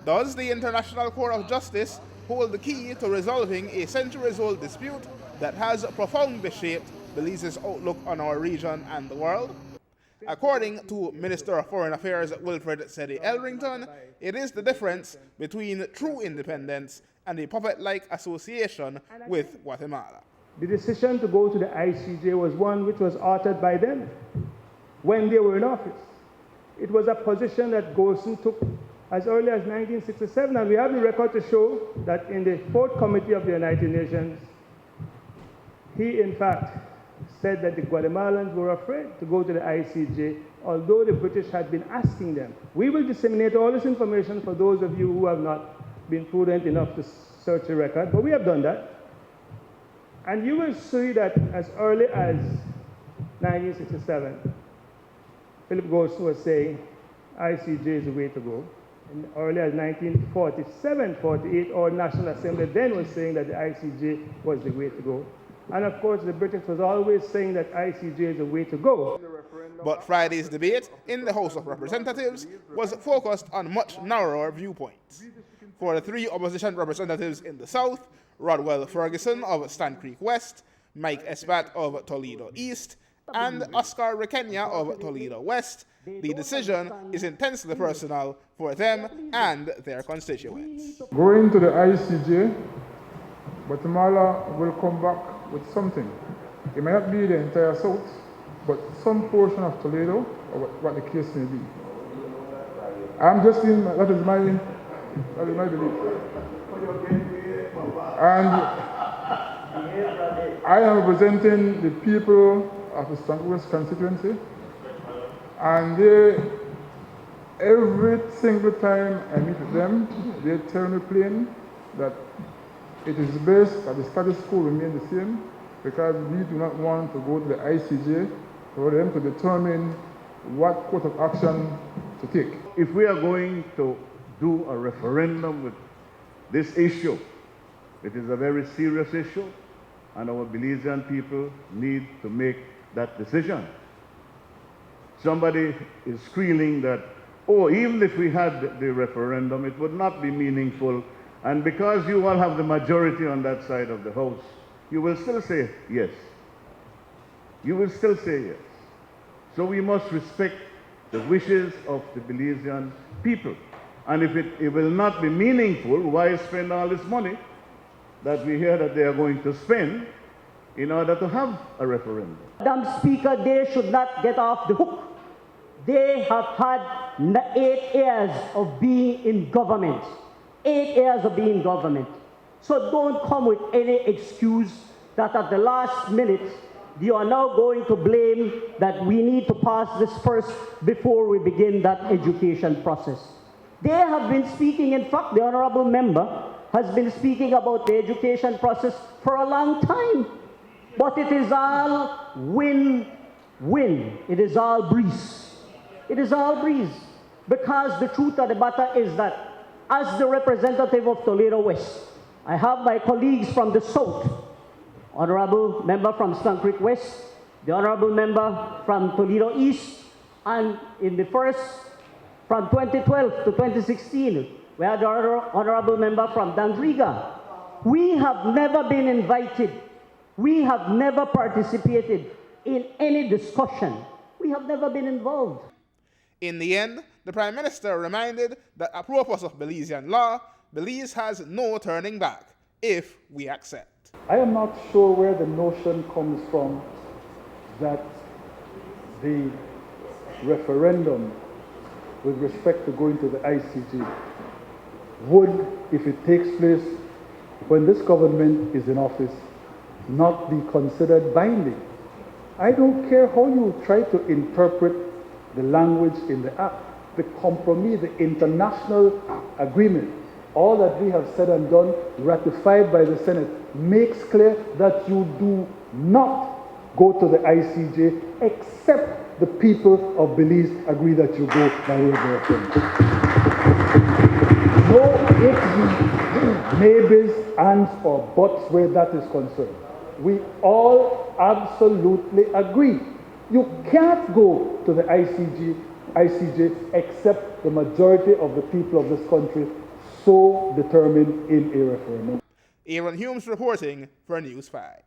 Does the International Court of Justice hold the key to resolving a centuries-old dispute that has profoundly shaped Belize's outlook on our region and the world? According to Minister of Foreign Affairs Wilfred Sedi Elrington, it is the difference between true independence and a puppet-like association with Guatemala. The decision to go to the ICJ was one which was authored by them when they were in office. It was a position that Golson took as early as 1967, and we have the record to show that in the 4th Committee of the United Nations, he in fact said that the Guatemalans were afraid to go to the ICJ, although the British had been asking them. We will disseminate all this information for those of you who have not been prudent enough to search the record, but we have done that. And you will see that as early as 1967, Philip Golson was saying ICJ is the way to go. And early as 1947-48, our National Assembly then was saying that the ICJ was the way to go. And of course, the British was always saying that ICJ is the way to go. But Friday's debate in the House of Representatives was focused on much narrower viewpoints. For the three opposition representatives in the South, Rodwell Ferguson of Stand Creek West, Mike Esbat of Toledo East, and Oscar Requena of Toledo West, the decision is intensely personal for them and their constituents. Going to the ICJ, Guatemala will come back with something. It may not be the entire South, but some portion of Toledo, or what the case may be. I'm just in, that is my belief. And I am representing the people of the Stand Creek West constituency, and every single time I meet with them, they tell me plain that it is best that the status quo remain the same, because we do not want to go to the ICJ for them to determine what course of action to take. If we are going to do a referendum with this issue, it is a very serious issue, and our Belizean people need to make that decision. Somebody is squealing that, oh, even if we had the referendum, it would not be meaningful, and because you all have the majority on that side of the House, you will still say yes. You will still say yes. So we must respect the wishes of the Belizean people. And if it will not be meaningful, why spend all this money that we hear that they are going to spend in order to have a referendum? Madam Speaker, they should not get off the hook. They have had 8 years of being in government. 8 years of being in government. So don't come with any excuse that at the last minute you are now going to blame that we need to pass this first before we begin that education process. They have been speaking, in fact, the honorable member has been speaking about the education process for a long time. But it is all win-win. It is all breeze. It is all breeze. Because the truth of the matter is that as the representative of Toledo West, I have my colleagues from the South, honorable member from Stand Creek West, the honorable member from Toledo East, and in the first, from 2012 to 2016, we had the honorable member from Dandriga. We have never been invited. We have never participated in any discussion. We have never been involved. In the end, the Prime Minister reminded that apropos of Belizean law, Belize has no turning back if we accept. I am not sure where the notion comes from that the referendum with respect to going to the ICJ would, if it takes place when this government is in office, not be considered binding. I don't care how you try to interpret the language in the act, the compromise, the international agreement, all that we have said and done, ratified by the Senate, makes clear that you do not go to the ICJ except the people of Belize agree that you go by way of the referendum. No ifs, maybes, ands, or buts where that is concerned. We all absolutely agree. You can't go to the ICJ ICJ except the majority of the people of this country so determined in a referendum. Aaron Humes reporting for News 5.